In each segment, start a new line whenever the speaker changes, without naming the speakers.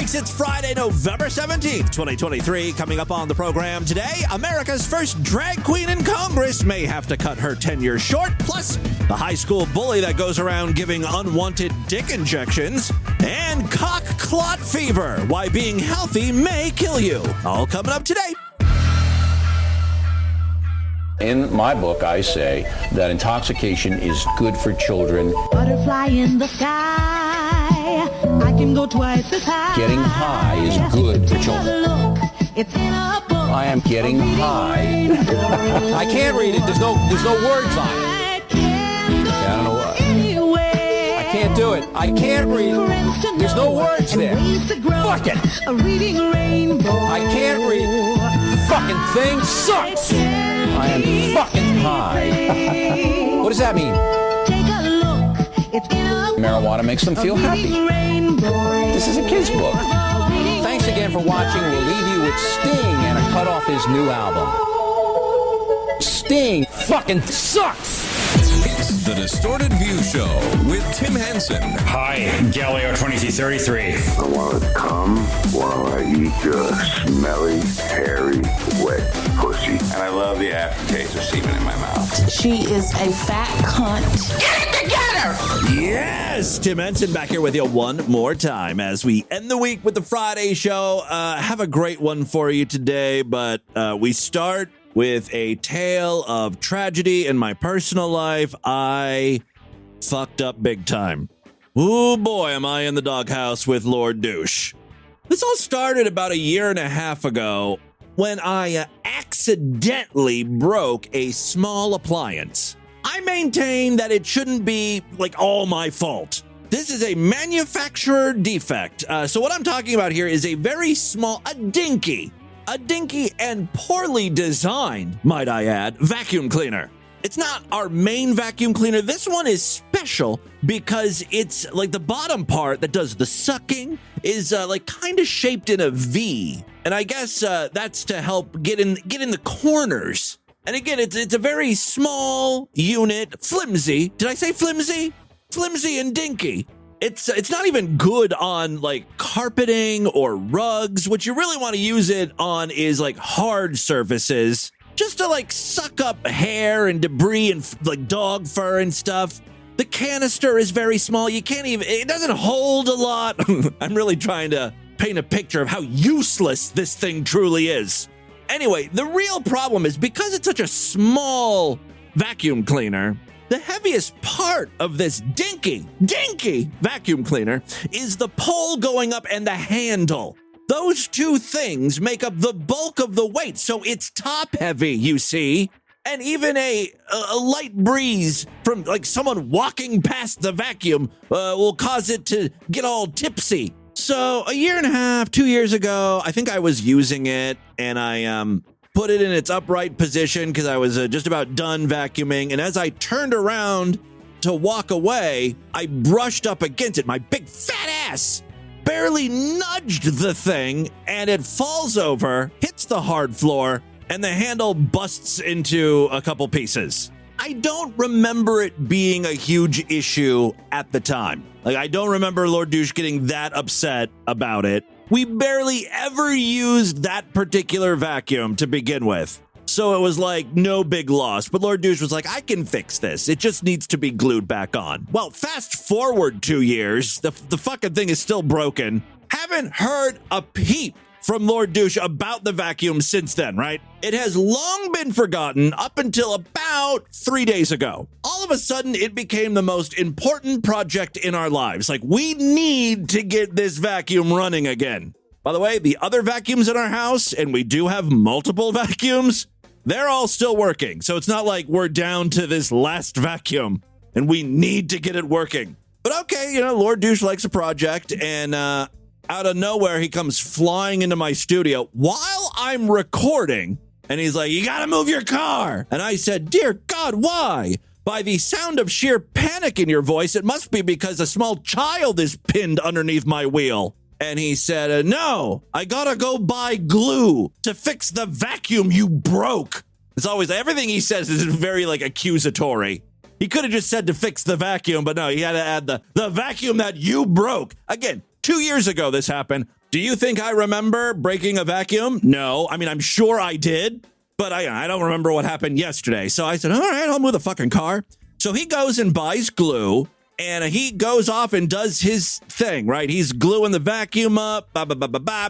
Freaks, it's Friday, November 17th, 2023. Coming up on the program today, America's first drag queen in Congress may have to cut her tenure short, plus the high school bully that goes around giving unwanted dick injections, and clot fever, why being healthy may kill you. All coming up today.
In my book, I say that intoxication is good for children.
Butterfly in the sky, I can go twice as high.
Getting high is good for children.
Look, it's in a book.
I am getting high. I can't read it. There's no words on it. I don't know what. I can't do it. I can't read it. There's no words there. Fuck it.
A reading rainbow.
I can't read it. Fucking thing sucks. I am fucking high. What does that mean?
Take a look. It's in a
Marijuana makes them feel happy. This is a kid's book. Thanks again for watching. We'll leave you with Sting and a cut off his new album. Sting fucking sucks.
It's the Distorted View Show with Tim Henson.
Hi, Galileo 2333.
I want to come while I eat your smelly, hairy, wet pussy.
And I love the aftertaste of semen in my mouth.
She is a fat cunt.
Get it together! Yes! Tim Henson back here with you one more time as we end the week with the Friday show. Have a great one for you today, but we start with a tale of tragedy in my personal life. I fucked up big time. Oh boy, am I in the doghouse with Lord Douche. This all started about a year and a half ago when I accidentally broke a small appliance. I maintain that it shouldn't be all my fault. This is a manufacturer defect. So what I'm talking about here is a very small, a dinky and poorly designed, might I add, vacuum cleaner. It's not our main vacuum cleaner. This one is special because it's the bottom part that does the sucking is kind of shaped in a V. And I guess that's to help get in the corners. And again, it's a very small unit, flimsy. Did I say flimsy? Flimsy and dinky. It's not even good on carpeting or rugs. What you really want to use it on is hard surfaces, just to suck up hair and debris and dog fur and stuff. The canister is very small. It doesn't hold a lot. I'm really trying to paint a picture of how useless this thing truly is. Anyway, the real problem is because it's such a small vacuum cleaner, the heaviest part of this dinky vacuum cleaner is the pole going up and the handle. Those two things make up the bulk of the weight, so it's top heavy, you see. And even a light breeze from someone walking past the vacuum will cause it to get all tipsy. So a year and a half, 2 years ago, I think I was using it and I put it in its upright position because I was just about done vacuuming. And as I turned around to walk away, I brushed up against it. My big fat ass barely nudged the thing and it falls over, hits the hard floor, and the handle busts into a couple pieces. I don't remember it being a huge issue at the time. I don't remember Lord Douche getting that upset about it. We barely ever used that particular vacuum to begin with. So it was no big loss. But Lord Douche was I can fix this. It just needs to be glued back on. Well, fast forward 2 years, the fucking thing is still broken. Haven't heard a peep from Lord Douche about the vacuum since then, right? It has long been forgotten up until about 3 days ago. All of a sudden, it became the most important project in our lives. We need to get this vacuum running again. By the way, the other vacuums in our house, and we do have multiple vacuums, they're all still working. So it's not like we're down to this last vacuum and we need to get it working. But okay, Lord Douche likes a project, and out of nowhere, he comes flying into my studio while I'm recording. And he's like, you gotta move your car. And I said, dear God, why? By the sound of sheer panic in your voice, it must be because a small child is pinned underneath my wheel. And he said, no, I gotta go buy glue to fix the vacuum you broke. It's always, everything he says is very accusatory. He could have just said to fix the vacuum, but no, he had to add the vacuum that you broke. Again, 2 years ago this happened. Do you think I remember breaking a vacuum? No. I mean, I'm sure I did, but I don't remember what happened yesterday. So I said, all right, I'll move the fucking car. So he goes and buys glue, and he goes off and does his thing, right? He's gluing the vacuum up,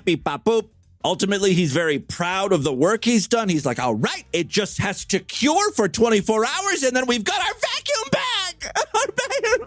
beep, bop, boop. Ultimately, he's very proud of the work he's done. He's like, all right, it just has to cure for 24 hours, and then we've got our vacuum back,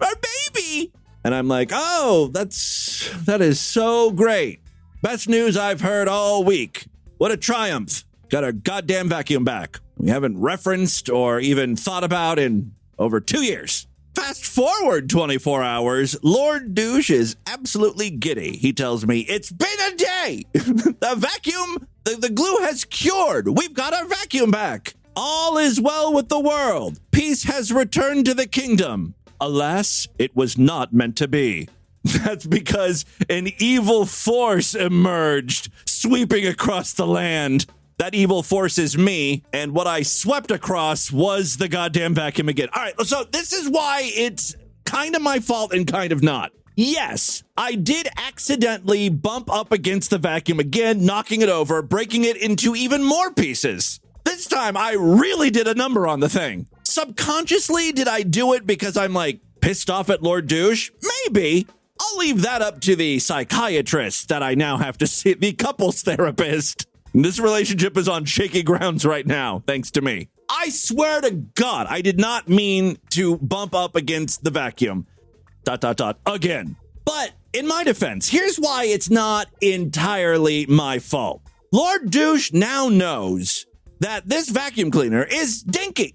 our baby. And I'm like, oh, that is so great. Best news I've heard all week. What a triumph. Got our goddamn vacuum back. We haven't referenced or even thought about in over 2 years. Fast forward 24 hours, Lord Douche is absolutely giddy. He tells me, it's been a day. The vacuum, the glue has cured. We've got our vacuum back. All is well with the world. Peace has returned to the kingdom. Alas, it was not meant to be. That's because an evil force emerged, sweeping across the land. That evil force is me, and what I swept across was the goddamn vacuum again. All right, so this is why it's kind of my fault and kind of not. Yes, I did accidentally bump up against the vacuum again, knocking it over, breaking it into even more pieces. This time, I really did a number on the thing. Subconsciously, did I do it because I'm, like, pissed off at Lord Douche? Maybe. I'll leave that up to the psychiatrist that I now have to see, the couples therapist. This relationship is on shaky grounds right now, thanks to me. I swear to God, I did not mean to bump up against the vacuum. ... Again. But in my defense, here's why it's not entirely my fault. Lord Douche now knows that this vacuum cleaner is dinky,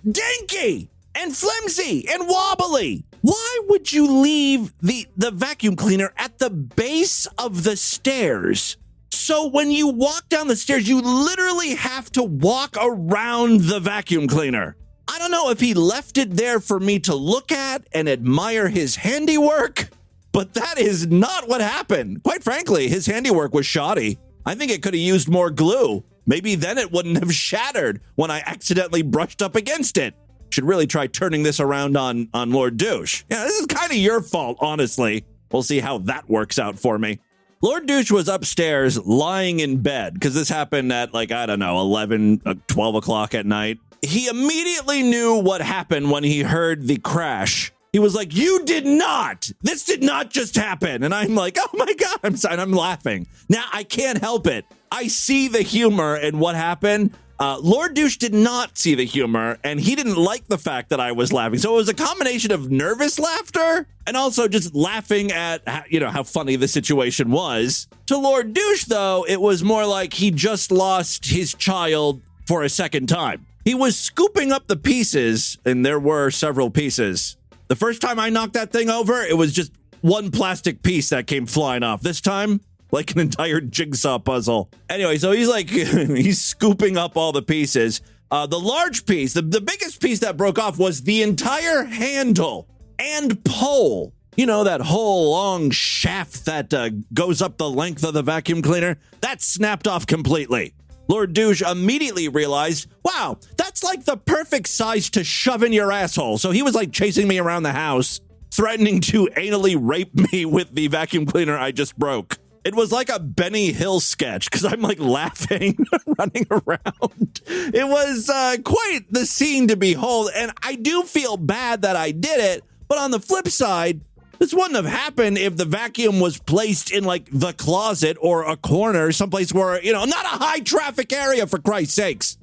and flimsy, and wobbly. Why would you leave the vacuum cleaner at the base of the stairs? So when you walk down the stairs, you literally have to walk around the vacuum cleaner. I don't know if he left it there for me to look at and admire his handiwork, but that is not what happened. Quite frankly, his handiwork was shoddy. I think it could have used more glue. Maybe then it wouldn't have shattered when I accidentally brushed up against it. Should really try turning this around on Lord Douche. Yeah, this is kind of your fault, honestly. We'll see how that works out for me. Lord Douche was upstairs lying in bed because this happened at 11, 12 o'clock at night. He immediately knew what happened when he heard the crash. He was like, you did not. This did not just happen. And I'm like, oh my God, I'm laughing. Now I can't help it. I see the humor in what happened. Lord Douche did not see the humor, and he didn't like the fact that I was laughing. So it was a combination of nervous laughter and also just laughing at, how funny the situation was. To Lord Douche, though, it was more like he just lost his child for a second time. He was scooping up the pieces, and there were several pieces. The first time I knocked that thing over, it was just one plastic piece that came flying off. This time, like an entire jigsaw puzzle. Anyway, so he's scooping up all the pieces. The large piece, the biggest piece that broke off was the entire handle and pole. You know, that whole long shaft that goes up the length of the vacuum cleaner. That snapped off completely. Lord Douche immediately realized, wow, that's like the perfect size to shove in your asshole. So he was like chasing me around the house, threatening to anally rape me with the vacuum cleaner I just broke. It was like a Benny Hill sketch because I'm like laughing, running around. It was quite the scene to behold. And I do feel bad that I did it. But on the flip side, this wouldn't have happened if the vacuum was placed in like the closet or a corner, someplace where, not a high traffic area, for Christ's sakes.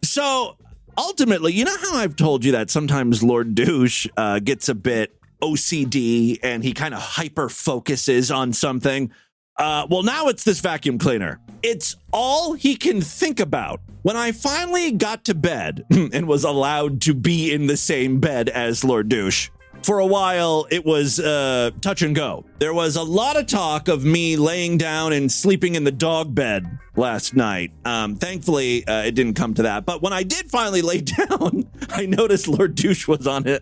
So ultimately, you know how I've told you that sometimes Lord Douche gets a bit OCD and he kind of hyper focuses on something. Well, now it's this vacuum cleaner. It's all he can think about. When I finally got to bed and was allowed to be in the same bed as Lord Douche, for a while, it was touch and go. There was a lot of talk of me laying down and sleeping in the dog bed last night. Thankfully, it didn't come to that. But when I did finally lay down, I noticed Lord Douche was on his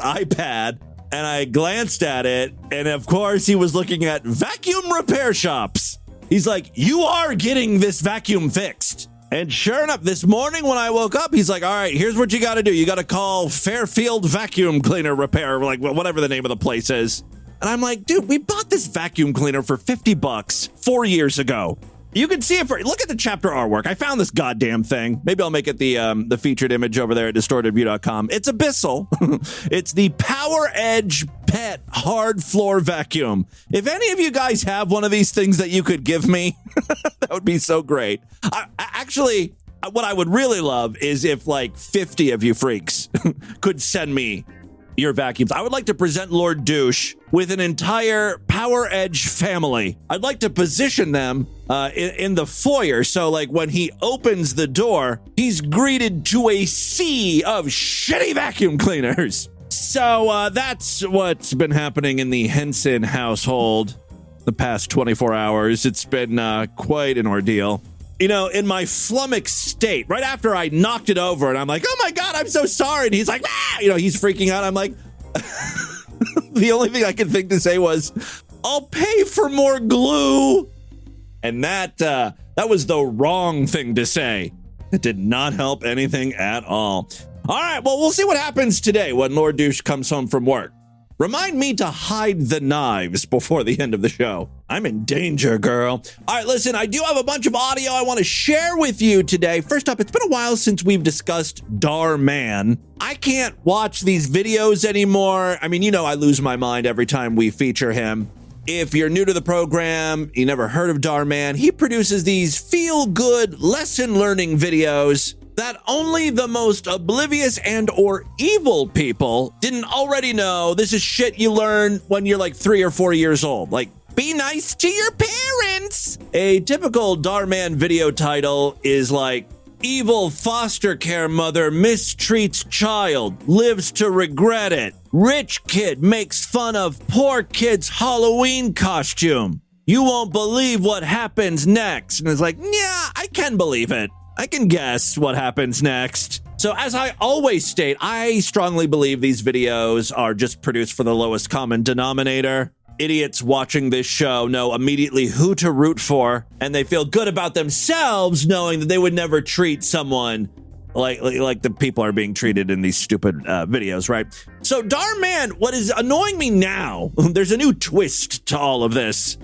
iPad. And I glanced at it, and of course, he was looking at vacuum repair shops. He's like, you are getting this vacuum fixed. And sure enough, this morning when I woke up, he's like, all right, here's what you got to do. You got to call Fairfield Vacuum Cleaner Repair, like whatever the name of the place is. And I'm like, dude, we bought this vacuum cleaner for $50 4 years ago. You can see it look at the chapter artwork. I found this goddamn thing. Maybe I'll make it the featured image over there at distortedview.com. It's abyssal. It's the Power Edge Pet Hard Floor Vacuum. If any of you guys have one of these things that you could give me, that would be so great. Actually, what I would really love is if like 50 of you freaks could send me your vacuums. I would like to present Lord Douche with an entire Power Edge family. I'd like to position them in the foyer, so like when he opens the door, he's greeted to a sea of shitty vacuum cleaners. So that's what's been happening in the Henson household the past 24 hours. It's been quite an ordeal. You know, in my flummoxed state, right after I knocked it over and I'm like, oh my God, I'm so sorry. And he's like, ah! You know, he's freaking out. I'm like, the only thing I could think to say was, I'll pay for more glue. And that was the wrong thing to say. It did not help anything at all. All right, well, we'll see what happens today when Lord Douche comes home from work. Remind me to hide the knives before the end of the show. I'm in danger, girl. All right, listen, I do have a bunch of audio I want to share with you today. First up, it's been a while since we've discussed Dhar Mann. I can't watch these videos anymore. I mean, you know, I lose my mind every time we feature him. If you're new to the program, you never heard of Dhar Mann, he produces these feel-good lesson-learning videos that only the most oblivious and or evil people didn't already know. This is shit you learn when you're like 3 or 4 years old. Like, be nice to your parents. A typical Dhar Mann video title is like, evil foster care mother mistreats child, lives to regret it. Rich kid makes fun of poor kid's Halloween costume. You won't believe what happens next. And it's like, yeah, I can believe it. I can guess what happens next. So as I always state, I strongly believe these videos are just produced for the lowest common denominator. Idiots watching this show know immediately who to root for, and they feel good about themselves knowing that they would never treat someone like the people are being treated in these stupid videos, right? So Dhar Mann, what is annoying me now, there's a new twist to all of this.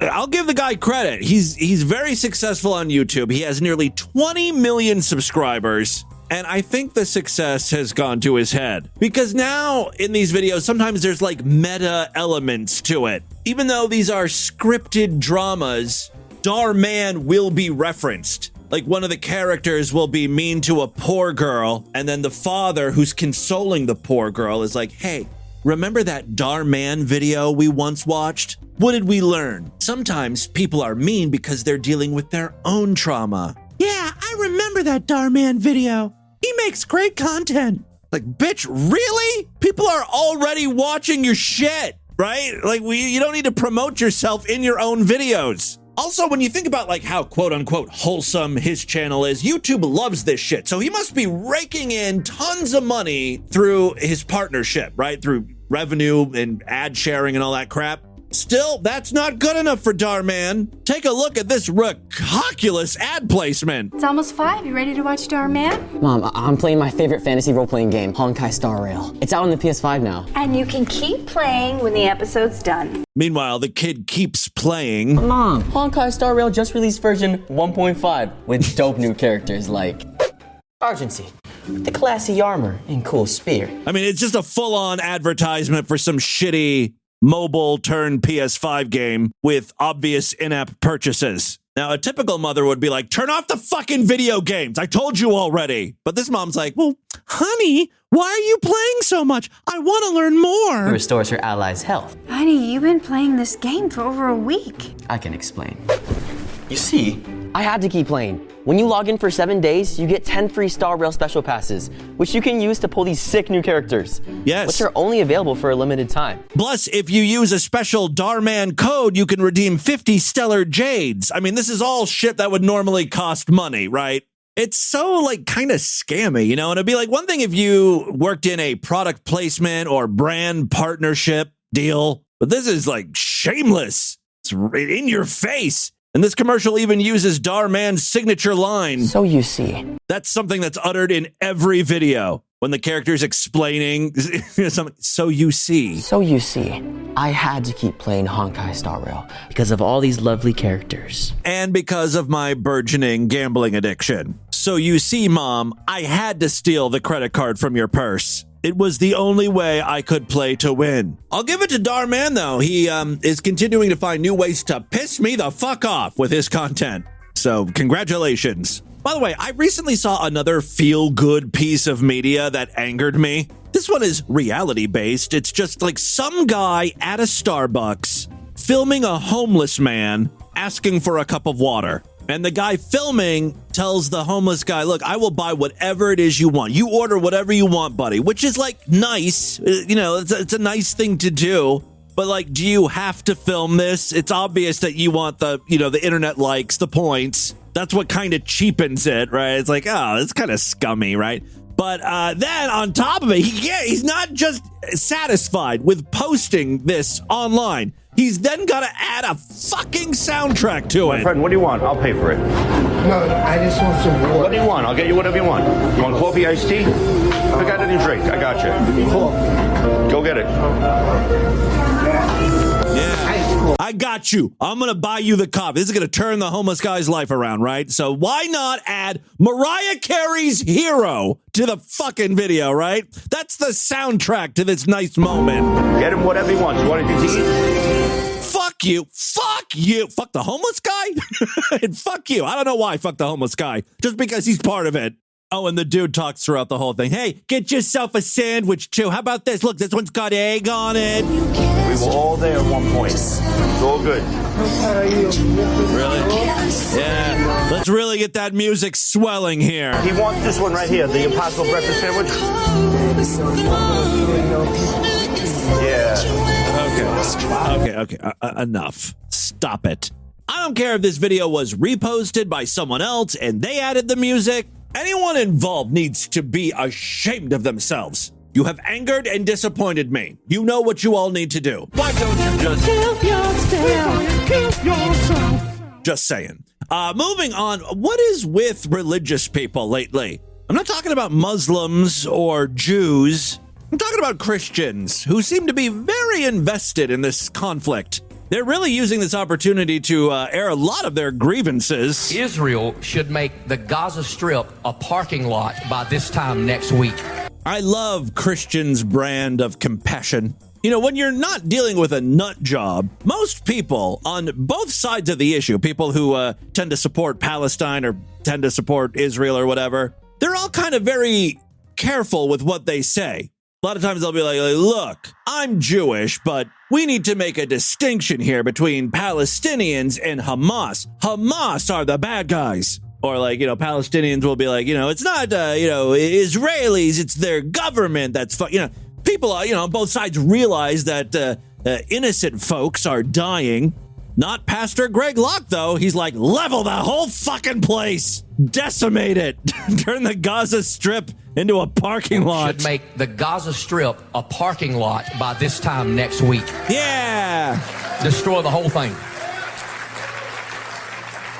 I'll give the guy credit. He's very successful on YouTube. He has nearly 20 million subscribers. And I think the success has gone to his head. Because now in these videos, sometimes there's like meta elements to it. Even though these are scripted dramas, Dhar Mann will be referenced. Like one of the characters will be mean to a poor girl. And then the father who's consoling the poor girl is like, hey, remember that Dhar Mann video we once watched? What did we learn? Sometimes people are mean because they're dealing with their own trauma. Yeah, I remember that Dhar Mann video. He makes great content. Like, bitch, really? People are already watching your shit, right? Like, you don't need to promote yourself in your own videos. Also, when you think about like how quote unquote wholesome his channel is, YouTube loves this shit. So he must be raking in tons of money through his partnership, right? Through revenue and ad sharing and all that crap. Still, that's not good enough for Dhar Mann. Take a look at this ridiculous ad placement.
It's almost 5. You ready to watch Dhar Mann?
Mom, I'm playing my favorite fantasy role-playing game, Honkai Star Rail. It's out on the PS5 now.
And you can keep playing when the episode's done.
Meanwhile, the kid keeps playing.
Mom, Honkai Star Rail just released version 1.5 with dope new characters like Argency, the classy armor and cool spear.
I mean, it's just a full-on advertisement for some shitty mobile turn PS5 game with obvious in-app purchases. Now, a typical mother would be like, turn off the fucking video games. I told you already. But this mom's like, well, honey, why are you playing so much? I want to learn more.
It restores her allies' health.
Honey, you've been playing this game for over a week.
I can explain. You see, I had to keep playing. When you log in for 7 days, you get 10 free Star Rail special passes, which you can use to pull these sick new characters.
Yes.
Which are only available for a limited time.
Plus, if you use a special Dhar Mann code, you can redeem 50 Stellar Jades. I mean, this is all shit that would normally cost money, right? It's so, like, kind of scammy, you know? And it'd be like one thing if you worked in a product placement or brand partnership deal, but this is, like, shameless. It's in your face. And this commercial even uses Dhar Mann's signature line.
So you see.
That's something that's uttered in every video. when the character's explaining something. So you see.
So you see, I had to keep playing Honkai Star Rail because of all these lovely characters.
And because of my burgeoning gambling addiction. So you see, Mom, I had to steal the credit card from your purse. It was the only way I could play to win. I'll give it to Dhar Man, though. He is continuing to find new ways to piss me the fuck off with his content. So congratulations. By the way, I recently saw another feel-good piece of media that angered me. This one is reality-based. It's just like some guy at a Starbucks filming a homeless man asking for a cup of water. And the guy filming tells the homeless guy, look, I will buy whatever it is you want. You order whatever you want, buddy, which is like nice. You know, it's a nice thing to do. But like, do you have to film this? It's obvious that you want the internet likes, the points. That's what kind of cheapens it, right? It's like, oh, it's kind of scummy, right? But then on top of it, he's not just satisfied with posting this online. He's then got to add a fucking soundtrack to it.
My friend, what do you want? I'll pay for it.
No, I just want some water.
What do you want? I'll get you whatever you want. You want coffee, iced tea? I got any drink. I got you. Go get it.
Yeah, I got you. I'm going to buy you the coffee. This is going to turn the homeless guy's life around, right? So why not add Mariah Carey's Hero to the fucking video, right? That's the soundtrack to this nice moment.
Get him whatever he wants. You want anything to eat?
Fuck you. Fuck you. Fuck the homeless guy? And fuck you. I don't know why fuck the homeless guy. Just because he's part of it. Oh, and the dude talks throughout the whole thing. Hey, get yourself a sandwich, too. How about this? Look, this one's got egg on it.
We were all there at one point. It's all good.
Really? Yeah. Let's really get that music swelling here.
He wants this one right here, the Impossible Breakfast Sandwich. Yeah.
Okay. Enough. Stop it. I don't care if this video was reposted by someone else and they added the music. Anyone involved needs to be ashamed of themselves. You have angered and disappointed me. You know what you all need to do. Why don't you just kill yourself? Just saying. Moving on, what is with religious people lately? I'm not talking about Muslims or Jews. I'm talking about Christians who seem to be very invested in this conflict. They're really using this opportunity to air a lot of their grievances.
Israel should make the Gaza Strip a parking lot by this time next week.
I love Christians' brand of compassion. You know, when you're not dealing with a nut job, most people on both sides of the issue, people who tend to support Palestine or tend to support Israel or whatever, they're all kind of very careful with what they say. A lot of times they'll be like, look, I'm Jewish, but we need to make a distinction here between Palestinians and Hamas. Hamas are the bad guys. Or like, Palestinians will be like, it's not, Israelis, it's their government that's, people, on both sides realize that innocent folks are dying. Not Pastor Greg Locke, though. He's like, level the whole fucking place. Decimate it. Turn the Gaza Strip into a parking lot.
Should make the Gaza Strip a parking lot by this time next week.
Yeah.
Destroy the whole thing.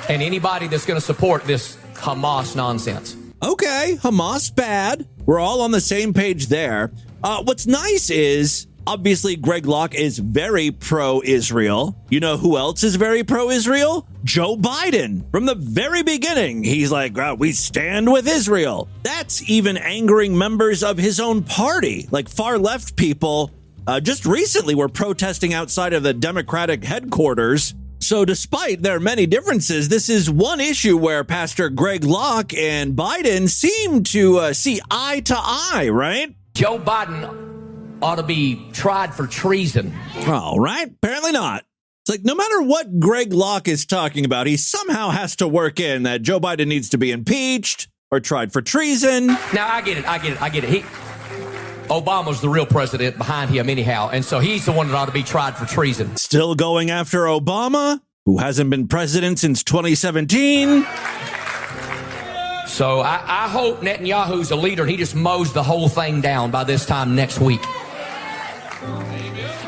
And anybody that's going to support this Hamas nonsense.
Okay, Hamas bad. We're all on the same page there. What's nice is, obviously, Greg Locke is very pro-Israel. You know who else is very pro-Israel? Joe Biden. From the very beginning, he's like, we stand with Israel. That's even angering members of his own party. Like far-left people just recently were protesting outside of the Democratic headquarters. So despite their many differences, this is one issue where Pastor Greg Locke and Biden seem to see eye to eye, right?
Joe Biden ought to be tried for treason.
All right. Apparently not. It's like no matter what Greg Locke is talking about, he somehow has to work in that Joe Biden needs to be impeached or tried for treason.
Now, I get it. Obama's the real president behind him anyhow, and so he's the one that ought to be tried for treason.
Still going after Obama, who hasn't been president since 2017.
So I hope Netanyahu's a leader and he just mows the whole thing down by this time next week.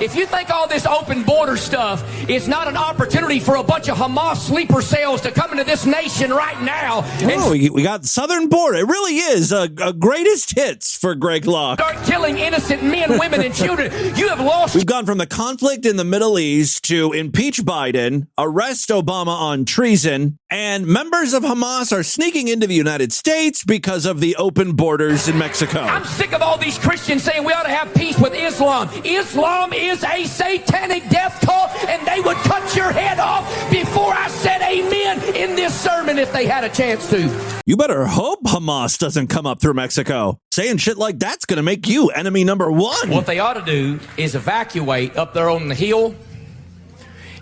if you think all this open border stuff is not an opportunity for a bunch of Hamas sleeper cells to come into this nation right now.
Oh, we got southern border. It really is a greatest hits for Greg Locke.
Start killing innocent men, women, and children. You have lost.
We've gone from the conflict in the Middle East to impeach Biden, arrest Obama on treason, and members of Hamas are sneaking into the United States because of the open borders in Mexico.
I'm sick of all these Christians saying we ought to have peace with Islam. Islam is a satanic death cult, and they would cut your head off before I said amen in this sermon if they had a chance to.
You better hope Hamas doesn't come up through Mexico. Saying shit like that's going to make you enemy number one.
What they ought to do is evacuate up there on the hill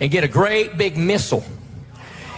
and get a great big missile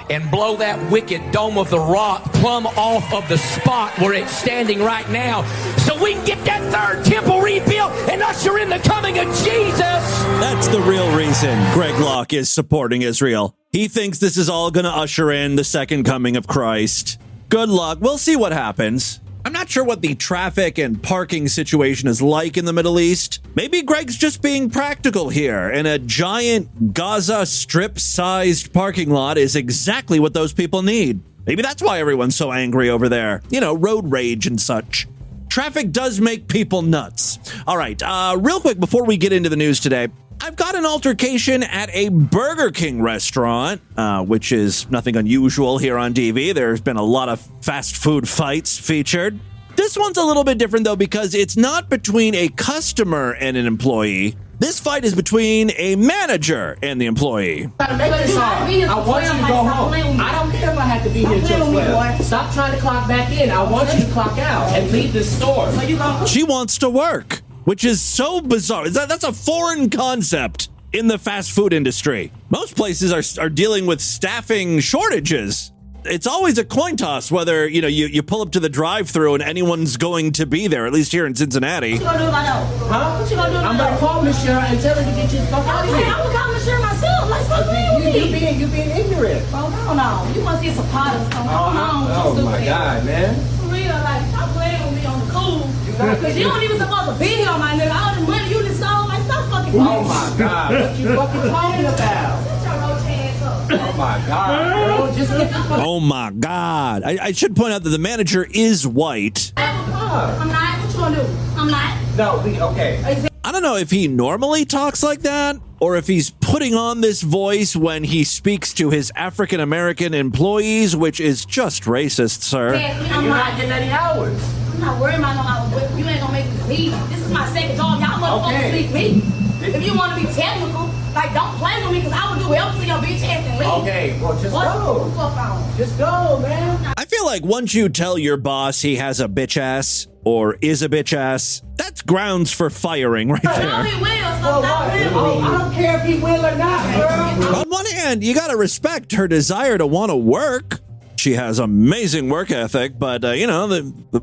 and blow that wicked Dome of the Rock plumb off of the spot where it's standing right now so we can get that third temple rebuilt and usher in the coming of Jesus.
That's the real reason Greg Locke is supporting Israel. He thinks this is all going to usher in the second coming of Christ. Good luck. We'll see what happens. I'm not sure what the traffic and parking situation is like in the Middle East. Maybe Greg's just being practical here, and a giant Gaza Strip-sized parking lot is exactly what those people need. Maybe that's why everyone's so angry over there. You know, road rage and such. Traffic does make people nuts. All right, real quick before we get into the news today, I've got an altercation at a Burger King restaurant, which is nothing unusual here on DV. There's been a lot of fast food fights featured. This one's a little bit different, though, because it's not between a customer and an employee. This fight is between a manager and the employee.
I want you to go home. I don't care if I have to be here till 12. Stop trying to clock back in. I want you to clock out and leave the store.
She wants to work, which is so bizarre. That's a foreign concept in the fast food industry. Most places are dealing with staffing shortages. It's always a coin toss whether, you pull up to the drive-thru and anyone's going to be there, at least here in Cincinnati.
What you gonna do about that? Huh? What you gonna do about that? I'm gonna call Miss Sharon and tell her to get you the fuck out of here. I'm gonna call Miss Sharon myself. Like, stop playing with me. You being ignorant. Bro, hold on. You must get some potted. Oh my God, man. For real, like, stop playing with me on the cool. Because you don't even supposed to be here, my nigga. All the money you just sold, like, stop fucking playing. Oh my God, what you fucking talking about? Oh my God, bro. Just get the fuck.
Oh my God. I should point out that the manager is white.
I'm not. What you gonna do? I'm not. No, okay.
I don't know if he normally talks like that or if he's putting on this voice when he speaks to his African-American employees, which is just racist, sir.
And you're not getting any hours. I'm not worried about no hours. You ain't gonna make me leave. This is my second job. Y'all motherfuckers leave me. If you want to be technical, like, don't play with me because I will do whatever to your bitch ass and leave. Okay, well, just go. Just go, man.
I feel like once you tell your boss he has a bitch ass or is a bitch ass, that's grounds for firing right there.
No, he will. So I don't care if he will or not, girl.
On one hand, you got to respect her desire to want to work. She has amazing work ethic, but,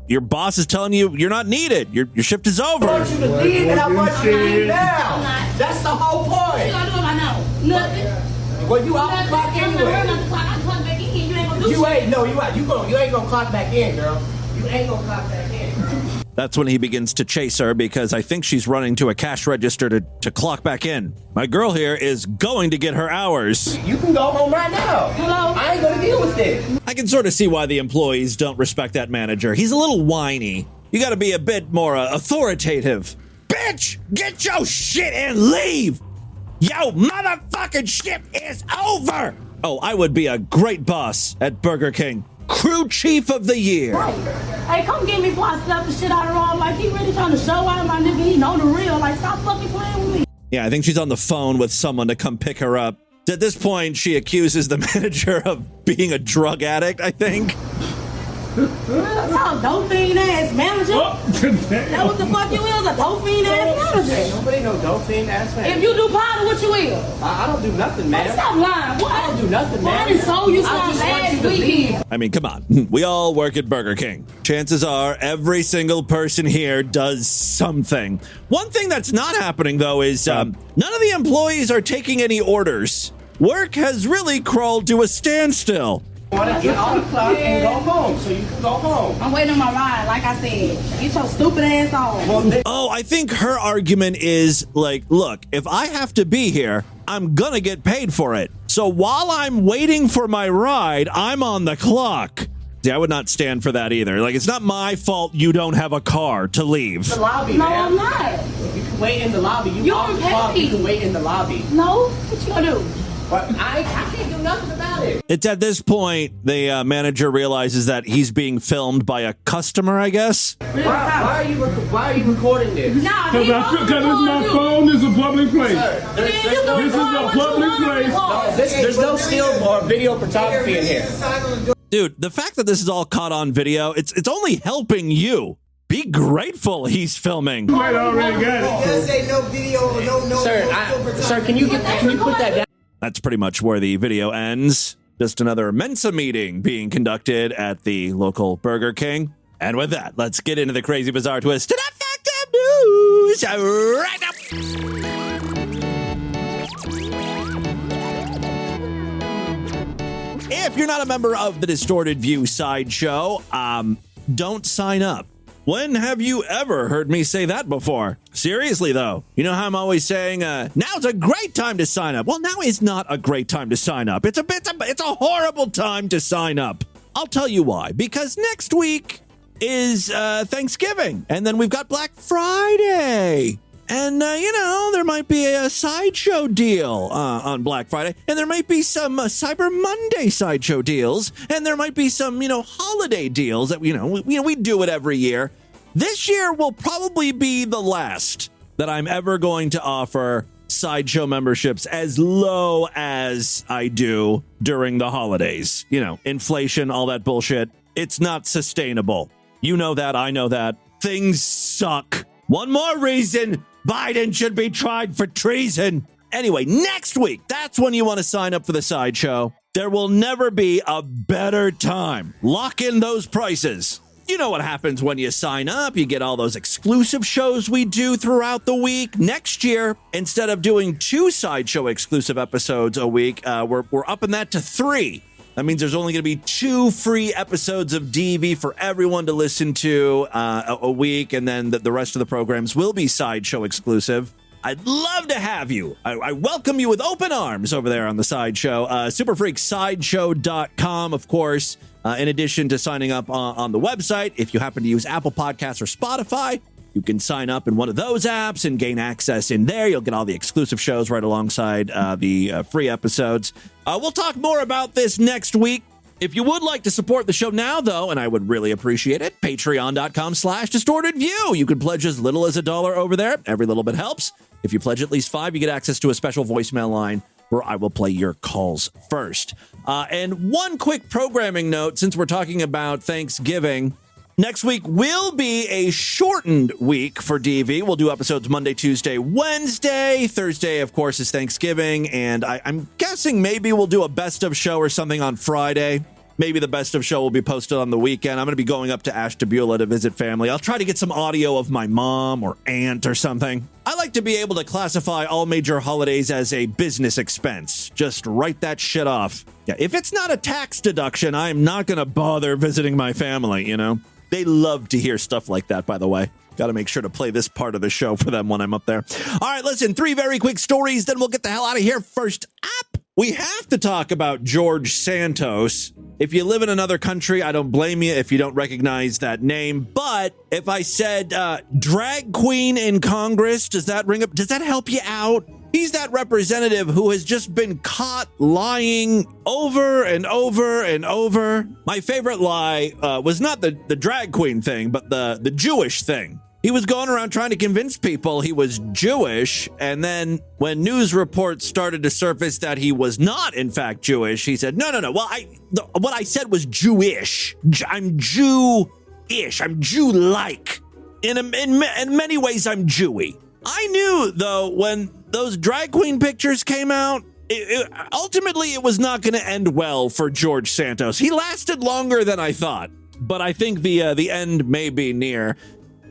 your boss is telling you you're not needed. Your shift is over.
I want you to leave, and I want you to leave now. That's the whole point. What you gonna do if I know? Nothing. Well, you off the clock anyway. I can clock back in. You ain't gonna do shit. You ain't gonna clock back in, girl. You ain't gonna clock back in, girl.
That's when he begins to chase her because I think she's running to a cash register to clock back in. My girl here is going to get her hours.
You can go home right now. Hello? I ain't gonna deal with it.
I can sort of see why the employees don't respect that manager. He's a little whiny. You got to be a bit more authoritative. Bitch, get your shit and leave. Yo, motherfucking shift is over. Oh, I would be a great boss at Burger King. Crew Chief of the Year.
Right. Hey, come get me before I slap the shit out of her. Like, he really trying to show out my nigga. He know the real. Like, stop fucking playing with me.
Yeah, I think she's on the phone with someone to come pick her up. At this point, she accuses the manager of being a drug addict, I think.
That's how dope fiend ass manager. That what the fuck you is, a dope fiend ass manager. Ain't nobody no dope fiend ass manager. If you do powder, what you is? I don't do nothing, man. Stop lying. What? I don't do nothing, man. I done sold you some last weekend.
I mean, come on. We all work at Burger King. Chances are every single person here does something. One thing that's not happening, though, is none of the employees are taking any orders. Work has really crawled to a standstill.
want to get on the clock and go home, so you can go home.
I'm waiting on my ride, like I said. Get your stupid ass on.
Oh, I think her argument is like, look, if I have to be here, I'm gonna get paid for it. So while I'm waiting for my ride, I'm on the clock. See, I would not stand for that either. Like, it's not my fault you don't have a car to leave.
The lobby,
no,
man.
I'm not.
You can wait in the lobby. You
don't pay me.
You can wait in the lobby.
No, what you gonna do?
But I can't do nothing about it.
It's at this point the manager realizes that he's being filmed by a customer, I guess.
Why are you recording this?
Nah,
because it's my phone. This is a public place.
Sir,
this is a public place.
No, there's no still or video photography in here.
Dude, the fact that this is all caught on video, it's only helping you. Be grateful he's filming.
You might already got it.
Just say no video, no.
Sir, can you put that down?
That's pretty much where the video ends. Just another Mensa meeting being conducted at the local Burger King. And with that, let's get into the crazy, bizarre twist to the fact of news right now. If you're not a member of the Distorted View Sideshow, don't sign up. When have you ever heard me say that before? Seriously, though. You know how I'm always saying, now's a great time to sign up. Well, now is not a great time to sign up. It's a horrible time to sign up. I'll tell you why. Because next week is Thanksgiving, and then we've got Black Friday. And, there might be a Sideshow deal on Black Friday, and there might be some Cyber Monday Sideshow deals, and there might be some, holiday deals that, we do it every year. This year will probably be the last that I'm ever going to offer Sideshow memberships as low as I do during the holidays. Inflation, all that bullshit. It's not sustainable. You know that, I know that. Things suck. One more reason Biden should be tried for treason. Anyway, next week, that's when you want to sign up for the Sideshow. There will never be a better time. Lock in those prices. You know what happens when you sign up. You get all those exclusive shows we do throughout the week. Next year, instead of doing 2 Sideshow exclusive episodes a week, we're upping that to 3. That means there's only going to be 2 free episodes of DV for everyone to listen to a week, and then the rest of the programs will be Sideshow exclusive. I'd love to have you. I welcome you with open arms over there on the Sideshow. Superfreaksideshow.com, of course. In addition to signing up on the website, if you happen to use Apple Podcasts or Spotify, you can sign up in one of those apps and gain access in there. You'll get all the exclusive shows right alongside the free episodes. We'll talk more about this next week. If you would like to support the show now, though, and I would really appreciate it, patreon.com/distortedview. You can pledge as little as $1 over there. Every little bit helps. If you pledge at least $5, you get access to a special voicemail line where I will play your calls first. And one quick programming note, since we're talking about Thanksgiving. Next week will be a shortened week for DV. We'll do episodes Monday, Tuesday, Wednesday. Thursday, of course, is Thanksgiving. And I'm guessing maybe we'll do a best of show or something on Friday. Maybe the best of show will be posted on the weekend. I'm going to be going up to Ashtabula to visit family. I'll try to get some audio of my mom or aunt or something. I like to be able to classify all major holidays as a business expense. Just write that shit off. Yeah, if it's not a tax deduction, I'm not going to bother visiting my family, They love to hear stuff like that, by the way. Got to make sure to play this part of the show for them when I'm up there. All right, listen, 3 very quick stories, then we'll get the hell out of here. First up, we have to talk about George Santos. If you live in another country, I don't blame you if you don't recognize that name. But if I said drag queen in Congress, does that ring up? Does that help you out? He's that representative who has just been caught lying over and over and over. My favorite lie was not the drag queen thing, but the Jewish thing. He was going around trying to convince people he was Jewish, and then when news reports started to surface that he was not, in fact, Jewish, he said, no. Well, what I said was Jewish. I'm Jew-ish. I'm Jew-like. In many ways, I'm Jewy. I knew, though, when those drag queen pictures came out, ultimately it was not going to end well for George Santos. He lasted longer than I thought, but I think the end may be near.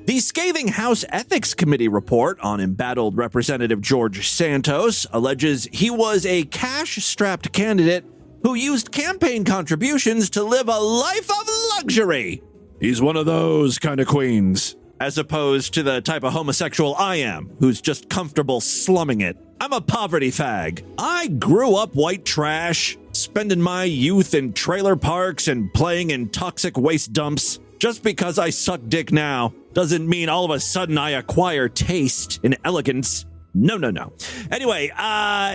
The scathing House Ethics Committee report on embattled Representative George Santos alleges he was a cash-strapped candidate who used campaign contributions to live a life of luxury. He's one of those kind of queens, as opposed to the type of homosexual I am, who's just comfortable slumming it. I'm a poverty fag. I grew up white trash, spending my youth in trailer parks and playing in toxic waste dumps. Just because I suck dick now doesn't mean all of a sudden I acquire taste and elegance. No. Anyway,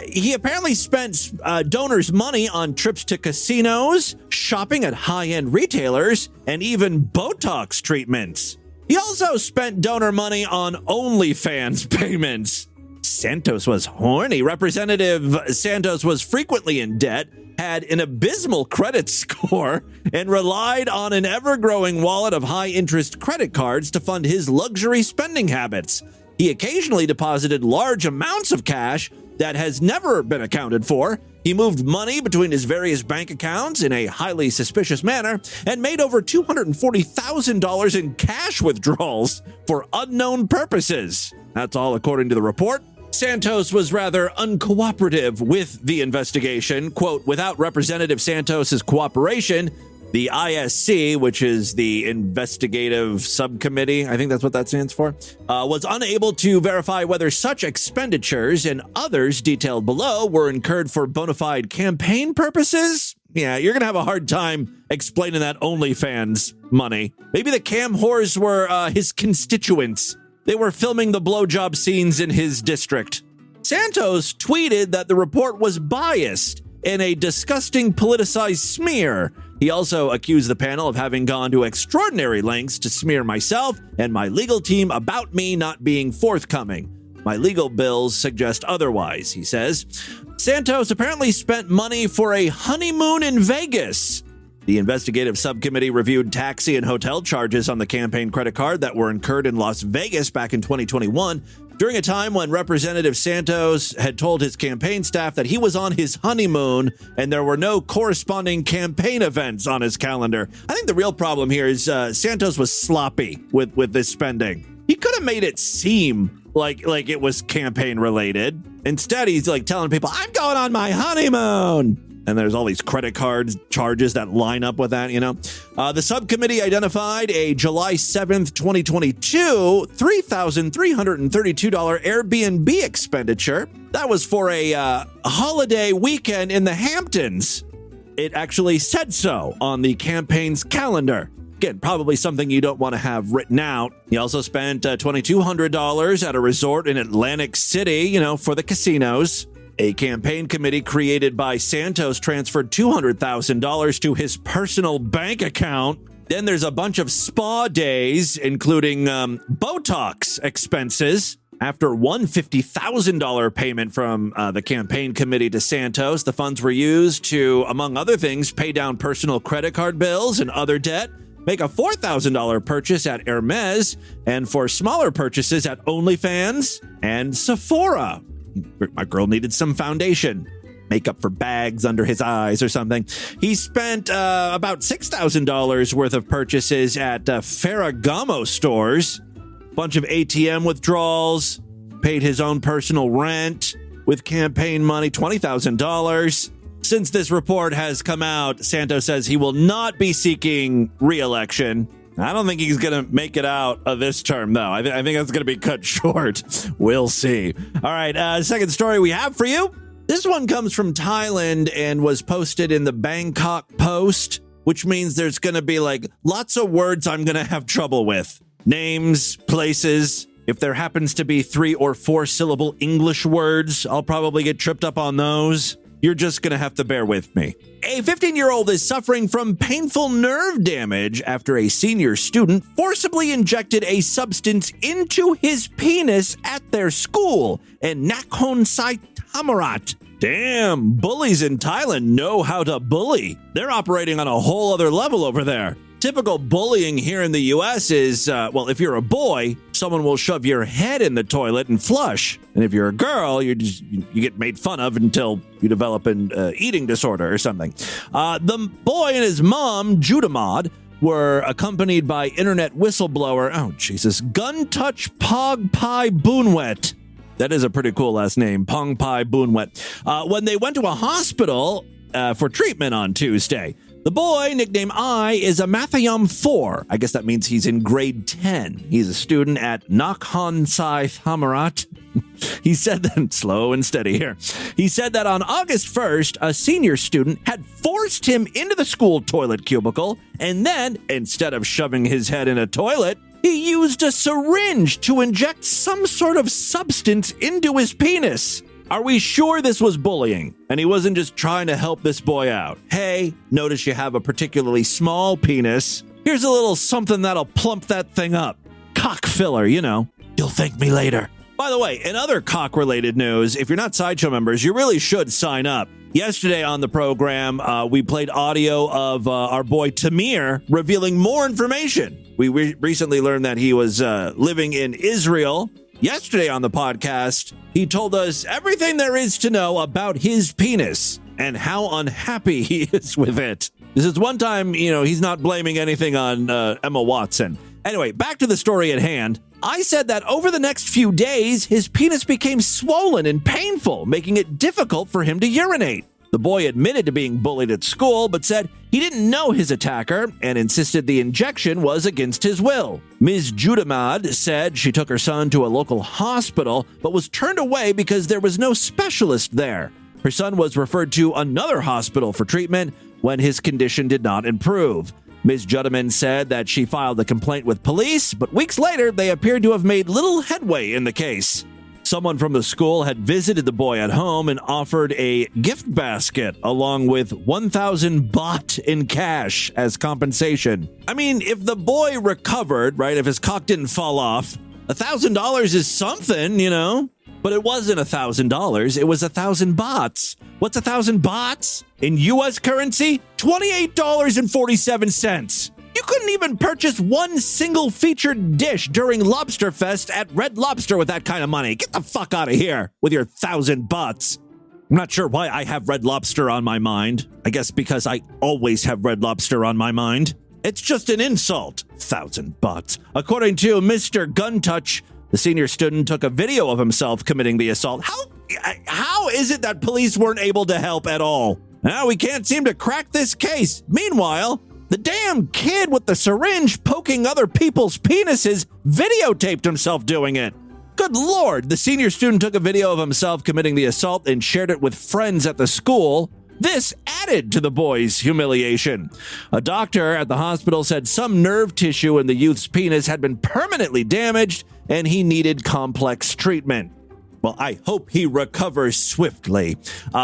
he apparently spent donors' money on trips to casinos, shopping at high-end retailers, and even Botox treatments. He also spent donor money on OnlyFans payments. Santos was horny. Representative Santos was frequently in debt, had an abysmal credit score, and relied on an ever-growing wallet of high-interest credit cards to fund his luxury spending habits. He occasionally deposited large amounts of cash that has never been accounted for. He moved money between his various bank accounts in a highly suspicious manner and made over $240,000 in cash withdrawals for unknown purposes. That's all according to the report. Santos was rather uncooperative with the investigation. Quote, without Representative Santos's cooperation, the ISC, which is the Investigative Subcommittee, I think that's what that stands for, was unable to verify whether such expenditures and others detailed below were incurred for bona fide campaign purposes. Yeah, you're going to have a hard time explaining that OnlyFans money. Maybe the cam whores were his constituents. They were filming the blowjob scenes in his district. Santos tweeted that the report was biased and a disgusting politicized smear. He also accused the panel of having gone to extraordinary lengths to smear myself and my legal team about me not being forthcoming. My legal bills suggest otherwise, he says. Santos apparently spent money for a honeymoon in Vegas. The investigative subcommittee reviewed taxi and hotel charges on the campaign credit card that were incurred in Las Vegas back in 2021, during a time when Representative Santos had told his campaign staff that he was on his honeymoon and there were no corresponding campaign events on his calendar. I think the real problem here is Santos was sloppy with this spending. He could have made it seem like it was campaign related. Instead, he's like telling people, I'm going on my honeymoon. And there's all these credit card charges that line up with that, you know. The subcommittee identified a July 7th, 2022, $3,332 Airbnb expenditure. That was for a holiday weekend in the Hamptons. It actually said so on the campaign's calendar. Again, probably something you don't want to have written out. He also spent $2,200 at a resort in Atlantic City, you know, for the casinos. A campaign committee created by Santos transferred $200,000 to his personal bank account. Then there's a bunch of spa days, including Botox expenses. After one $50,000 payment from the campaign committee to Santos, the funds were used to, among other things, pay down personal credit card bills and other debt, make a $4,000 purchase at Hermes, and for smaller purchases at OnlyFans and Sephora. My girl needed some foundation, makeup for bags under his eyes or something. He spent about $6,000 worth of purchases at Ferragamo stores, bunch of ATM withdrawals, paid his own personal rent with campaign money, $20,000. Since this report has come out, Santos says he will not be seeking re-election. I don't think he's going to make it out of this term, though. I think that's going to be cut short. We'll see. All right, second story we have for you. This one comes from Thailand and was posted in the Bangkok Post, which means there's going to be like lots of words I'm going to have trouble with. Names, places. If there happens to be 3 or 4 syllable English words, I'll probably get tripped up on those. You're just going to have to bear with me. A 15-year-old is suffering from painful nerve damage after a senior student forcibly injected a substance into his penis at their school in Nakhon Sai Thammarat. Damn, bullies in Thailand know how to bully. They're operating on a whole other level over there. Typical bullying here in the U.S. is, if you're a boy, someone will shove your head in the toilet and flush. And if you're a girl, you get made fun of until you develop an eating disorder or something. The boy and his mom, Judamad, were accompanied by internet whistleblower, Gun Touch Pog Pai Boonwet. That is a pretty cool last name, Pong Pai Boonwet. When they went to a hospital, for treatment on Tuesday. The boy, nicknamed I, is a Mathium 4. I guess that means he's in grade 10. He's a student at Nakhon-Sai Thamarat. He said that, slow and steady here. He said that on August 1st, a senior student had forced him into the school toilet cubicle, and then, instead of shoving his head in a toilet, he used a syringe to inject some sort of substance into his penis. Are we sure this was bullying and he wasn't just trying to help this boy out? Hey, notice you have a particularly small penis. Here's a little something that'll plump that thing up. Cock filler, you know. You'll thank me later. By the way, in other cock-related news, if you're not Sideshow members, you really should sign up. Yesterday on the program, we played audio of our boy Tamir revealing more information. We recently learned that he was living in Israel. Yesterday on the podcast, he told us everything there is to know about his penis and how unhappy he is with it. This is one time, he's not blaming anything on Emma Watson. Anyway, back to the story at hand. I said that over the next few days, his penis became swollen and painful, making it difficult for him to urinate. The boy admitted to being bullied at school, but said he didn't know his attacker and insisted the injection was against his will. Ms. Judamad said she took her son to a local hospital, but was turned away because there was no specialist there. Her son was referred to another hospital for treatment when his condition did not improve. Ms. Judeman said that she filed a complaint with police, but weeks later, they appeared to have made little headway in the case. Someone from the school had visited the boy at home and offered a gift basket along with 1,000 baht in cash as compensation. I mean, if the boy recovered, right, if his cock didn't fall off, $1,000 is something, But it wasn't $1,000. It was 1,000 bahts. What's 1,000 bahts? In U.S. currency? $28.47. You couldn't even purchase one single featured dish during Lobster Fest at Red Lobster with that kind of money. Get the fuck out of here with your 1,000 bahts. I'm not sure why I have Red Lobster on my mind. I guess because I always have Red Lobster on my mind. It's just an insult. 1,000 bahts. According to Mr. Guntouch, the senior student took a video of himself committing the assault. How is it that police weren't able to help at all? Now we can't seem to crack this case. Meanwhile, the damn kid with the syringe poking other people's penises videotaped himself doing it. Good Lord, the senior student took a video of himself committing the assault and shared it with friends at the school. This added to the boy's humiliation. A doctor at the hospital said some nerve tissue in the youth's penis had been permanently damaged and he needed complex treatment. Well, I hope he recovers swiftly.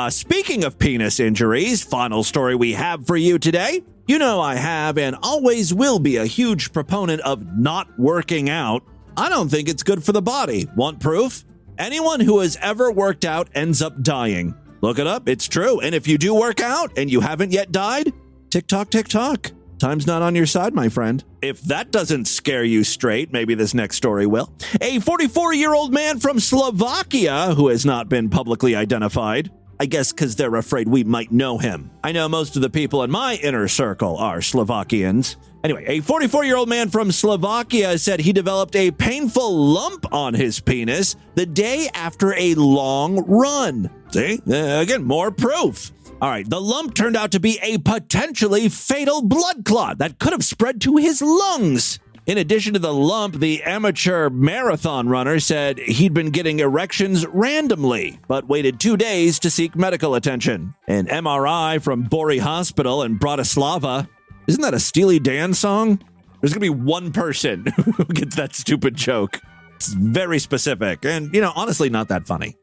Speaking of penis injuries, final story we have for you today. You know I have and always will be a huge proponent of not working out. I don't think it's good for the body. Want proof? Anyone who has ever worked out ends up dying. Look it up. It's true. And if you do work out and you haven't yet died, tick tock, tick tock. Time's not on your side, my friend. If that doesn't scare you straight, maybe this next story will. A 44-year-old man from Slovakia who has not been publicly identified. I guess because they're afraid we might know him. I know most of the people in my inner circle are Slovakians. Anyway, a 44-year-old man from Slovakia said he developed a painful lump on his penis the day after a long run. See? Again, more proof. All right, the lump turned out to be a potentially fatal blood clot that could have spread to his lungs. In addition to the lump, the amateur marathon runner said he'd been getting erections randomly, but waited 2 days to seek medical attention. An MRI from Bori Hospital in Bratislava. Isn't that a Steely Dan song? There's going to be one person who gets that stupid joke. It's very specific and, honestly not that funny.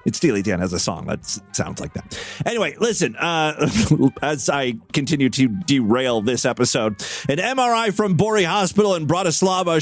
It's Steely Dan has a song that sounds like that. Anyway, listen, as I continue to derail this episode, an MRI from Bori Hospital in Bratislava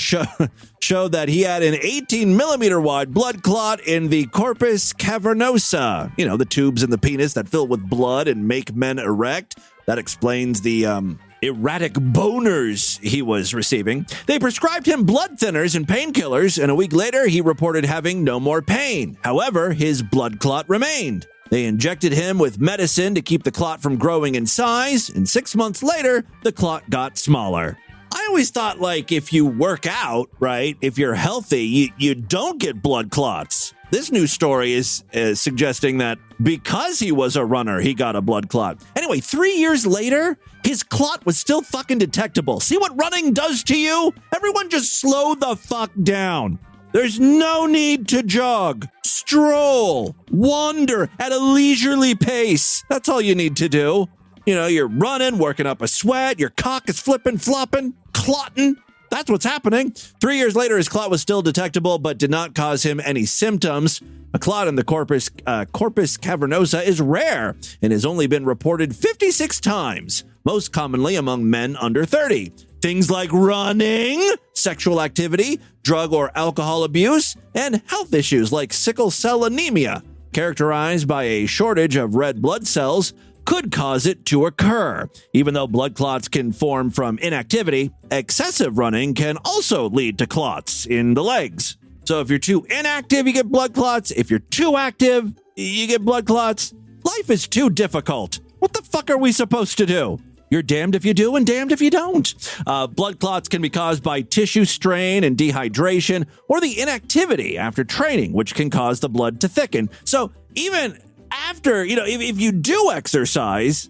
showed that he had an 18-millimeter wide blood clot in the corpus cavernosa. The tubes in the penis that fill with blood and make men erect. That explains the erratic boners he was receiving. They prescribed him blood thinners and painkillers, and a week later, he reported having no more pain. However, his blood clot remained. They injected him with medicine to keep the clot from growing in size, and 6 months later, the clot got smaller. I I always thought, like, if you work out, right, if you're healthy, you don't get blood clots. This new story is suggesting that because he was a runner, he got a blood clot. Anyway, 3 years later, his clot was still fucking detectable. See what running does to you? Everyone just slow the fuck down. There's no need to jog, stroll, wander at a leisurely pace. That's all you need to do. You know, you're running, working up a sweat, your cock is flipping, flopping, clotting. That's what's happening. 3 years later, his clot was still detectable, but did not cause him any symptoms. A clot in the corpus cavernosa is rare and has only been reported 56 times, most commonly among men under 30. Things like running, sexual activity, drug or alcohol abuse, and health issues like sickle cell anemia, characterized by a shortage of red blood cells, could cause it to occur. Even though blood clots can form from inactivity, excessive running can also lead to clots in the legs. So if you're too inactive, you get blood clots. If you're too active, you get blood clots. Life is too difficult. What the fuck are we supposed to do? You're damned if you do and damned if you don't. Blood clots can be caused by tissue strain and dehydration or the inactivity after training, which can cause the blood to thicken. So even after, if you do exercise,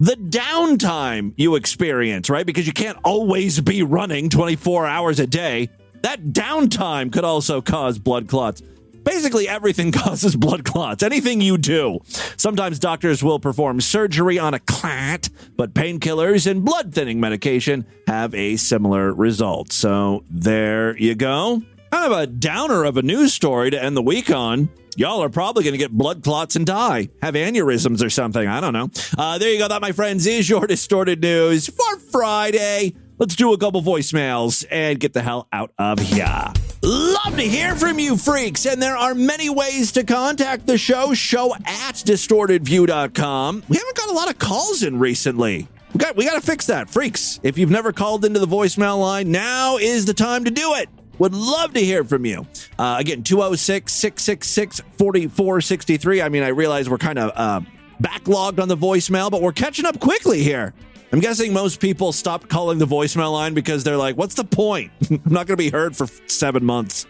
the downtime you experience, right? Because you can't always be running 24 hours a day. That downtime could also cause blood clots. Basically, everything causes blood clots. Anything you do. Sometimes doctors will perform surgery on a clot, but painkillers and blood thinning medication have a similar result. So there you go. Kind of a downer of a news story to end the week on. Y'all are probably going to get blood clots and die. Have aneurysms or something. I don't know. There you go. That, my friends, is your Distorted News for Friday. Let's do a couple voicemails and get the hell out of here. Love to hear from you, freaks. And there are many ways to contact the show. Show at distortedview.com. We haven't got a lot of calls in recently. We got to fix that, freaks. If you've never called into the voicemail line, now is the time to do it. Would love to hear from you. Again, 206-666-4463. I mean, I realize we're kind of backlogged on the voicemail, but we're catching up quickly here. I'm guessing most people stopped calling the voicemail line because they're like, what's the point? I'm not going to be heard for 7 months.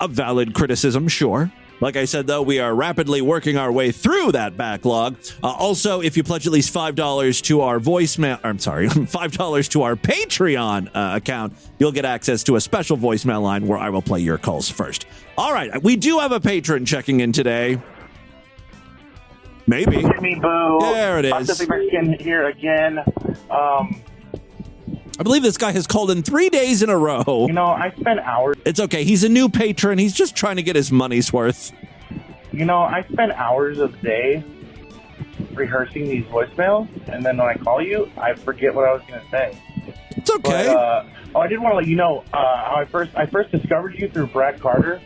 A valid criticism, sure. Like I said, though, we are rapidly working our way through that backlog. Also, if you pledge at least $5 to our $5 to our Patreon account, you'll get access to a special voicemail line where I will play your calls first. All right, we do have a patron checking in today. Maybe.
Jimmy Boo.
There it is.
Pacific Mexican here again.
I believe this guy has called in 3 days in a row.
I spent hours.
It's okay. He's a new patron. He's just trying to get his money's worth.
I spent hours of the day rehearsing these voicemails, and then when I call you, I forget what I was going to say.
It's okay.
But, I did want to let you know how I first discovered you through Brad Carter.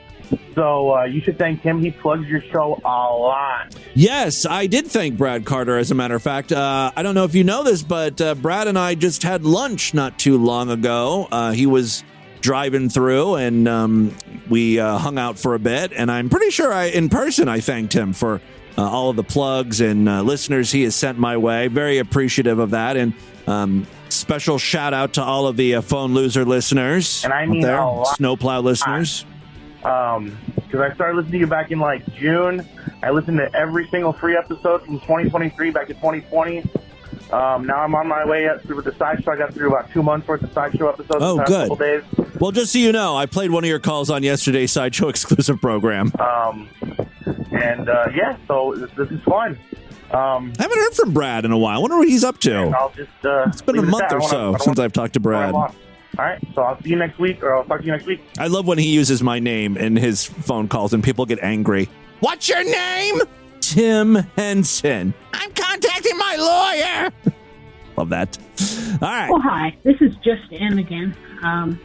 So you should thank him. He plugs your show a lot.
Yes, I did thank Brad Carter, as a matter of fact. I don't know if you know this, but Brad and I just had lunch not too long ago. He was driving through, and we hung out for a bit. And I'm pretty sure in person I thanked him for all of the plugs and listeners he has sent my way. Very appreciative of that. And special shout out to all of the Phone Loser listeners.
And I mean
there,
a lot.
Snowplow listeners.
Because I started listening to you back in June. I listened to every single free episode from 2023 back to 2020. Now I'm on my way up through the Sideshow. I got through about 2 months worth of Sideshow episodes.
Oh,
the past
good.
couple days.
Well, just so you know, I played one of your calls on yesterday's Sideshow exclusive program.
So this is fun.
I haven't heard from Brad in a while. I wonder what he's up to.
I'll just.
It's been a month or so since I've talked to Brad.
All right, so I'll see you next week, or I'll talk to you next week.
I love when he uses my name in his phone calls and people get angry. What's your name? Tim Henson. I'm contacting my lawyer. Love that. All right.
Well, hi. This is just Em again. I'm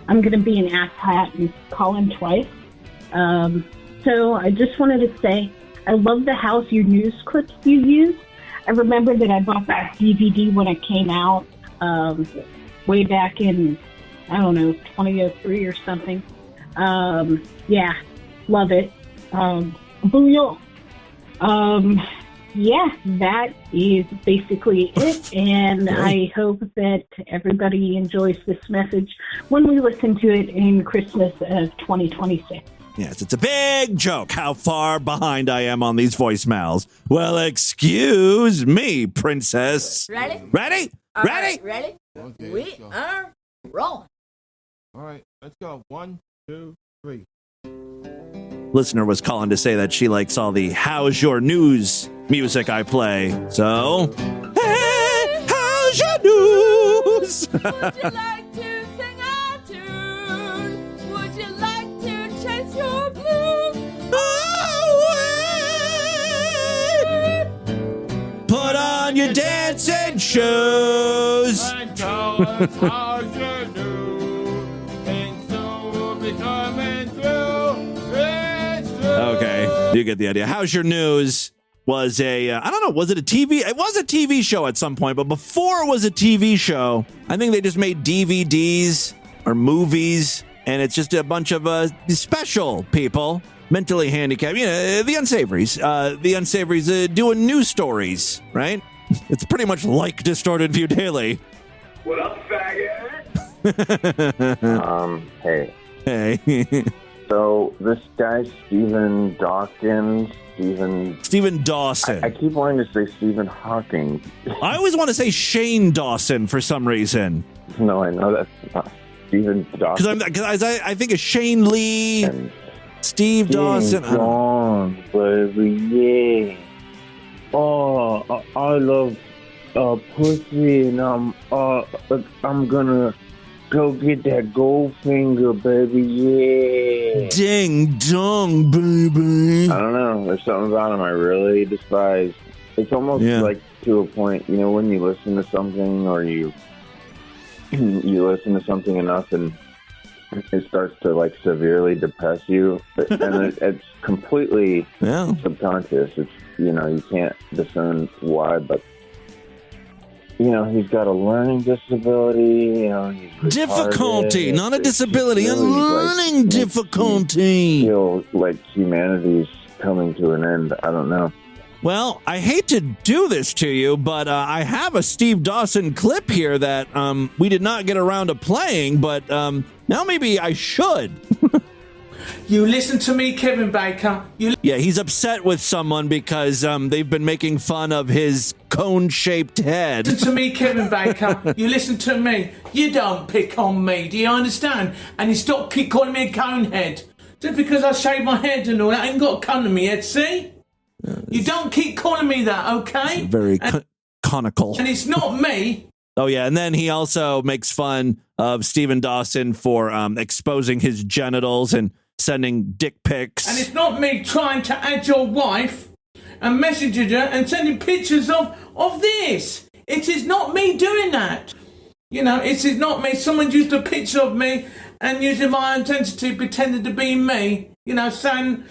going to be an asshat and call in twice. So I just wanted to say I love the How's Your News clips you use. I remember that I bought that DVD when it came out. Way back in, 2003 or something. Love it. Booyah. yeah, that is basically it. And I hope that everybody enjoys this message when we listen to it in Christmas of 2026.
Yes, it's a big joke how far behind I am on these voicemails. Well, excuse me, princess.
Ready?
Ready?
All
Ready?
right, ready?
Okay,
We
let's go.
are rolling.
All right, let's go. 1, 2, 3.
Listener was calling to say that she likes all the How's Your News music I play. So, hey, how's your news?
Would you like to sing a tune? Would you like to chase your blues away?
Put on your dancing shoes.
And tell us how's your news, and so we'll be coming through. It's true.
Okay, you get the idea. How's Your News was a, I don't know, was it a TV? It was a TV show at some point, but before it was a TV show, I think they just made DVDs or movies, and it's just a bunch of special people, mentally handicapped, you know, the unsavories. The unsavories doing news stories, right? It's pretty much like Distorted View Daily.
What up, faggot? Hey.
Hey.
So this guy, Stephen Dawson.
I
keep wanting to say Stephen Hawking.
I always want to say Shane Dawson for some reason.
No, I know that's not Stephen Dawson.
Because I think of Shane Lee, Steve Dawson.
Baby, yeah. Oh, I love pussy, and I'm gonna go get that gold finger, baby, yeah.
Ding dong, baby.
I don't know. There's something about him I really despise. It's almost like to a point, you know, when you listen to something or you listen to something enough and it starts to like severely depress you, and it's completely subconscious. It's, you know, you can't discern why, but you know, he's got a learning disability, you know, he's
difficulty, not a disability,
really
a learning difficulty.
I feel like humanity's coming to an end. I don't know.
Well, I hate to do this to you, but I have a Steve Dawson clip here that we did not get around to playing, but now maybe I should.
You listen to me, Kevin Baker.
Yeah, he's upset with someone because they've been making fun of his cone-shaped head.
Listen to me, Kevin Baker. You listen to me. You don't pick on me. Do you understand? And you stop calling me a cone head. Just because I shave my head and all that, I ain't got a cone in my head, see? You don't keep calling me that, okay?
It's very conical.
And it's not me.
Oh, yeah, and then he also makes fun of Stephen Dawson for exposing his genitals and sending dick pics.
And it's not me trying to add your wife and messaging her and sending pictures of this. It is not me doing that. You know, it is not me. Someone used a picture of me and using my identity pretending to be me. You know, saying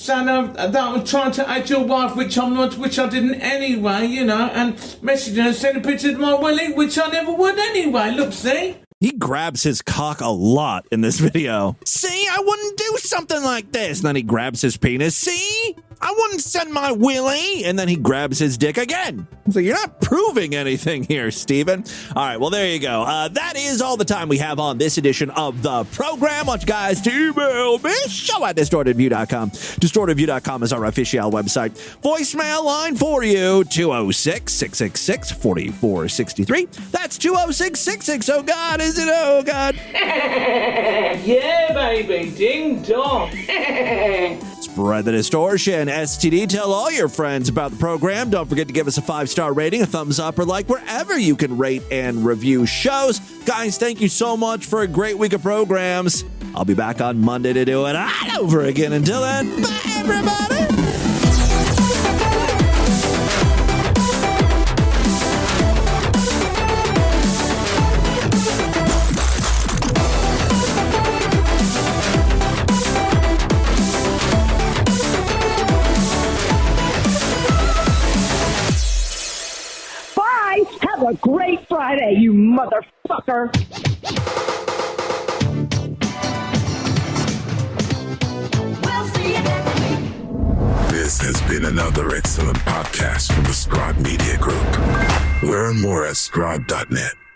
that I'm trying to add your wife, which I'm not, which I didn't anyway, you know, and messaging her and sending pictures of my willy, which I never would anyway. Look, see?
He grabs his cock a lot in this video. See, I wouldn't do something like this. And then he grabs his penis. See, I wouldn't send my willy. And then he grabs his dick again. So you're not proving anything here, Steven. All right, well, there you go. That is all the time we have on this edition of the program. I want you guys to email me, show@distortedview.com. Distortedview.com is our official website. Voicemail line for you, 206-666-4463. That's 206-66. Oh, God, is it? Oh, God.
Yeah, baby. Ding dong.
Spread the distortion. STD, tell all your friends about the program. Don't forget to give us a 5-star rating, a thumbs up, or like wherever you can rate and review shows. Guys, thank you so much for a great week of programs. I'll be back on Monday to do it all over again. Until then, bye, everybody.
Have a great Friday, you motherfucker.
This
has been another excellent podcast from the Scribe Media Group. Learn more at scribe.net.